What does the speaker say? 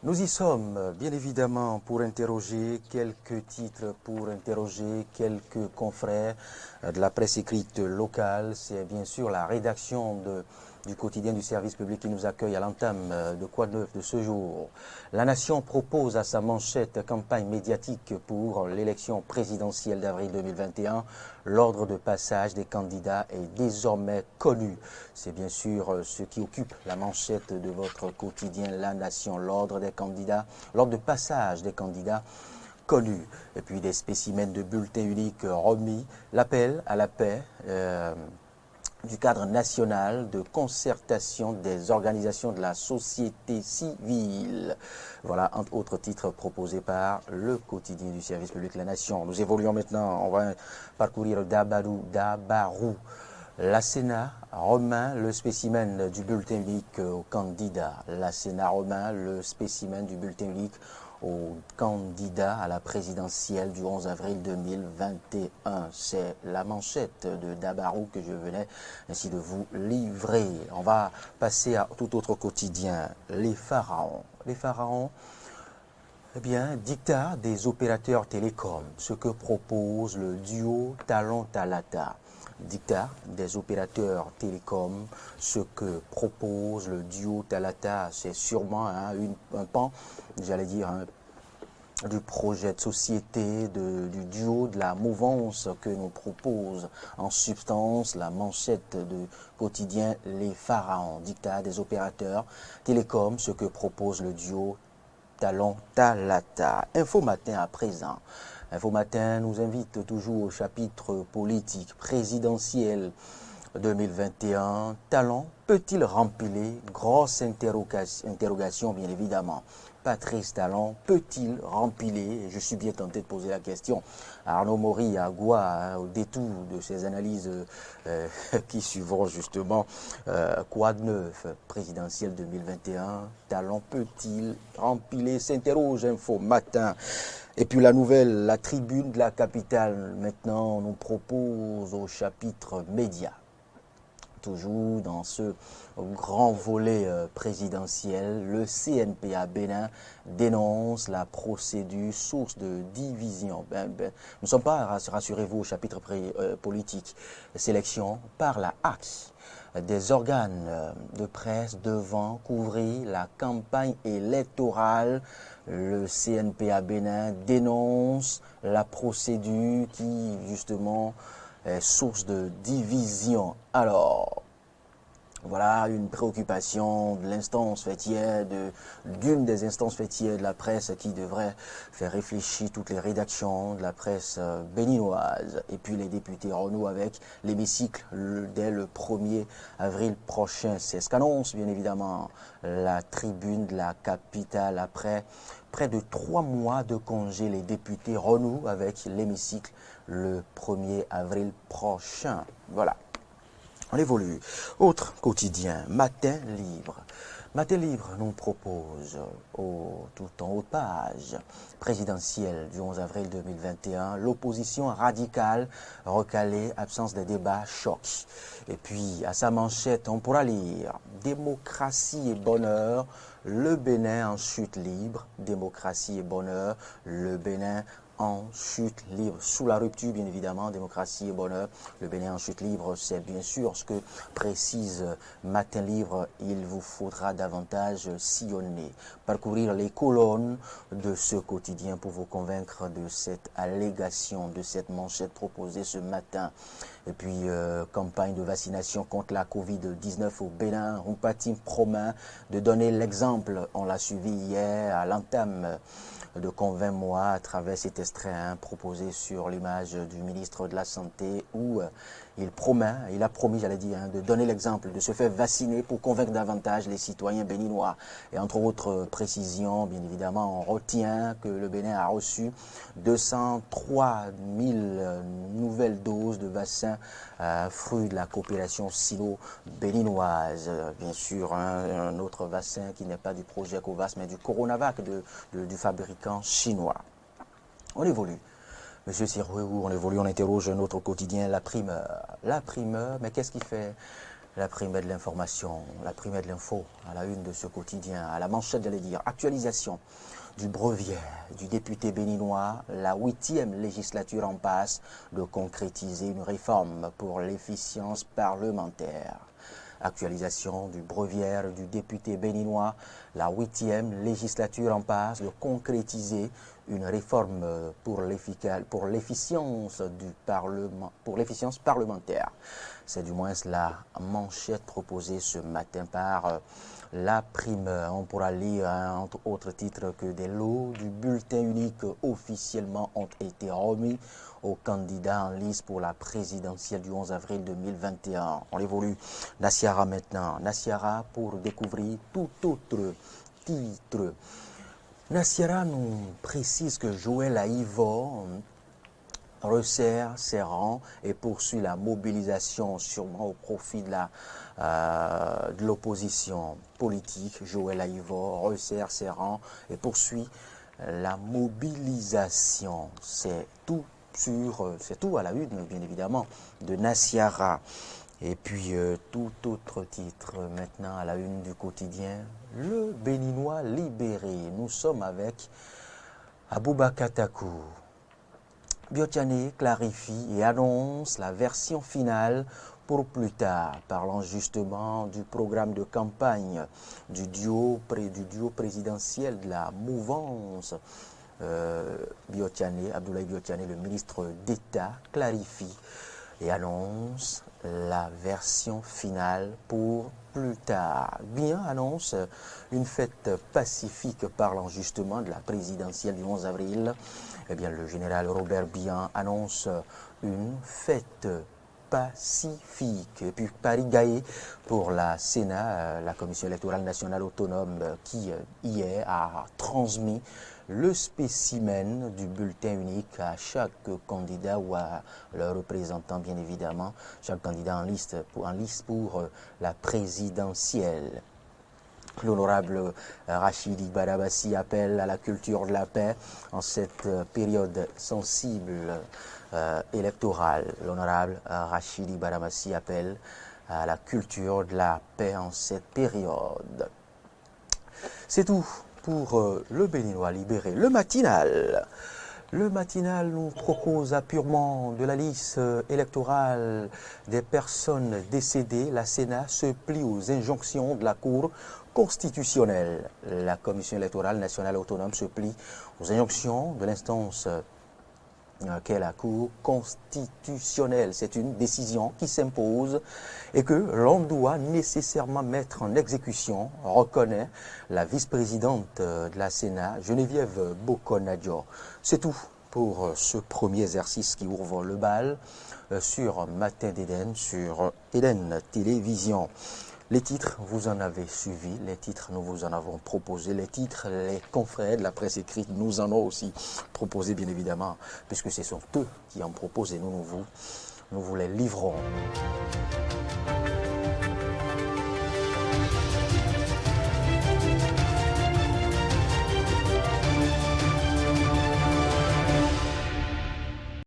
Nous y sommes, bien évidemment, pour interroger quelques titres, pour interroger quelques confrères de la presse écrite locale. C'est bien sûr la rédaction du quotidien du service public qui nous accueille à l'entame de Quoi de neuf de ce jour. La Nation propose à sa manchette campagne médiatique pour l'élection présidentielle d'avril 2021. L'ordre de passage des candidats est désormais connu. C'est bien sûr ce qui occupe la manchette de votre quotidien La Nation, l'ordre des candidats, l'ordre de passage des candidats connus. Et puis des spécimens de bulletins uniques remis, l'appel à la paix du cadre national de concertation des organisations de la société civile. Voilà, entre autres titres proposés par le quotidien du service public La Nation. Nous évoluons maintenant, on va parcourir Dabarou. La Sénat remet le spécimen du bulletin unique au candidat. La Sénat remet le spécimen du bulletin unique au candidat à la présidentielle du 11 avril 2021. C'est la manchette de Dabarou que je venais ainsi de vous livrer. On va passer à tout autre quotidien. Les pharaons. Les pharaons, eh bien, dictat des opérateurs télécoms, ce que propose le duo Talon-Talata. Dictat des opérateurs télécoms, ce que propose le duo Talata, c'est sûrement un pan, j'allais dire, du projet de société, du duo, de la mouvance que nous propose en substance la manchette de quotidien Les Pharaons. Dictat des opérateurs télécoms, ce que propose le duo Talon-Talata. Info Matin à présent. Info Matin nous invite toujours au chapitre politique présidentiel 2021. Talon peut-il rempiler? Grosse interrogation bien évidemment. Patrice Talon peut-il rempiler? Je suis bien tenté de poser la question à Arnaud Maury, à Goua, au détour de ces analyses qui suivront justement Quoi de neuf présidentiel 2021. Talon peut-il rempiler? S'interroge Info Matin. Et puis la nouvelle, la tribune de la capitale, maintenant on nous propose au chapitre médias. Toujours dans ce grand volet présidentiel, le CNPA Bénin dénonce la procédure source de division. Nous ne sommes pas, rassurez-vous, au chapitre politique. Sélection par la axe des organes de presse devant couvrir la campagne électorale. Le CNPA Bénin dénonce la procédure qui, justement, source de division. Alors, voilà une préoccupation de l'instance fêtière, d'une des instances fêtières de la presse qui devrait faire réfléchir toutes les rédactions de la presse béninoise. Et puis les députés renouent avec l'hémicycle dès le 1er avril prochain. C'est ce qu'annonce bien évidemment la tribune de la capitale. Après près de 3 mois de congé, les députés renouent avec l'hémicycle le 1er avril prochain. Voilà. On évolue. Autre quotidien, Matin Libre. Matin Libre nous propose, tout en haut de page, présidentielle du 11 avril 2021, l'opposition radicale recalée, absence de débat, choc. Et puis, à sa manchette, on pourra lire « Démocratie et bonheur, le Bénin en chute libre ». Démocratie et bonheur, le Bénin en chute libre, sous la rupture bien évidemment, démocratie et bonheur, le Bénin en chute libre, c'est bien sûr ce que précise Matin Libre, il vous faudra davantage sillonner, parcourir les colonnes de ce quotidien pour vous convaincre de cette allégation, de cette manchette proposée ce matin. Et puis, campagne de vaccination contre la Covid-19 au Bénin, Rumpatim promet de donner l'exemple, on l'a suivi hier à l'entame de Convainc Moi à travers cet extrait proposé sur l'image du ministre de la Santé où il a promis, j'allais dire, de donner l'exemple, de se faire vacciner pour convaincre davantage les citoyens béninois. Et entre autres précisions, bien évidemment, on retient que le Bénin a reçu 203 000 nouvelles doses de vaccins fruit de la coopération sino-béninoise. Bien sûr, un autre vaccin qui n'est pas du projet COVAX, mais du Coronavac du fabricant chinois. On évolue. Monsieur Siroué, on évolue, on interroge notre quotidien, la primeur. La primeur, mais qu'est-ce qui fait la primeur de l'information, la primeur de l'info, à la une de ce quotidien, à la manchette, j'allais dire, actualisation du breviaire du député béninois, la 8e législature en passe de concrétiser une réforme pour l'efficience parlementaire. Actualisation du breviaire du député béninois, la 8e législature en passe de concrétiser une réforme pour l'efficience parlementaire. C'est du moins la manchette proposée ce matin par la primeur. On pourra lire, entre autres titres, que des lots du bulletin unique officiellement ont été remis aux candidats en lice pour la présidentielle du 11 avril 2021. On évolue Nassiara maintenant. Nassiara pour découvrir tout autre titre. Nassiara nous précise que Joël Aïvo resserre ses rangs et poursuit la mobilisation sûrement au profit de l'opposition politique. Joël Aïvo resserre ses rangs et poursuit la mobilisation. C'est tout à la une, bien évidemment, de Nassiara. Et puis, tout autre titre, maintenant à la une du quotidien, le Béninois libéré. Nous sommes avec Aboubakar Takou. Biotchane clarifie et annonce la version finale pour plus tard, parlant justement du programme de campagne du duo présidentiel de la mouvance. Abdoulaye Biotchane, le ministre d'État, clarifie et annonce la version finale pour plus tard. Bien annonce une fête pacifique parlant justement de la présidentielle du 11 avril. Eh bien, le général Robert Bihan annonce une fête pacifique. Et puis Paris Gaye pour la Sénat, la Commission électorale nationale autonome qui hier a transmis le spécimen du bulletin unique à chaque candidat ou à leur représentant, bien évidemment, chaque candidat en lice pour la présidentielle. L'honorable Rachidi Badabassi appelle à la culture de la paix en cette période sensible électorale. L'honorable Rachidi Badabassi appelle à la culture de la paix en cette période. C'est tout pour le Béninois libéré. Le matinal nous propose purement de la liste électorale des personnes décédées. La Sénat se plie aux injonctions de la Cour constitutionnelle. La Commission électorale nationale autonome se plie aux injonctions de l'instance qu'est la Cour constitutionnelle. C'est une décision qui s'impose et que l'on doit nécessairement mettre en exécution, reconnaît la vice-présidente de la Sénat, Geneviève Bokonadjo. C'est tout pour ce premier exercice qui ouvre le bal sur Matin d'Éden, sur Eden Télévision. Les titres, vous en avez suivi, les titres, nous vous en avons proposé, les titres, les confrères de la presse écrite nous en ont aussi proposé, bien évidemment, puisque ce sont eux qui en proposent et nous vous les livrons.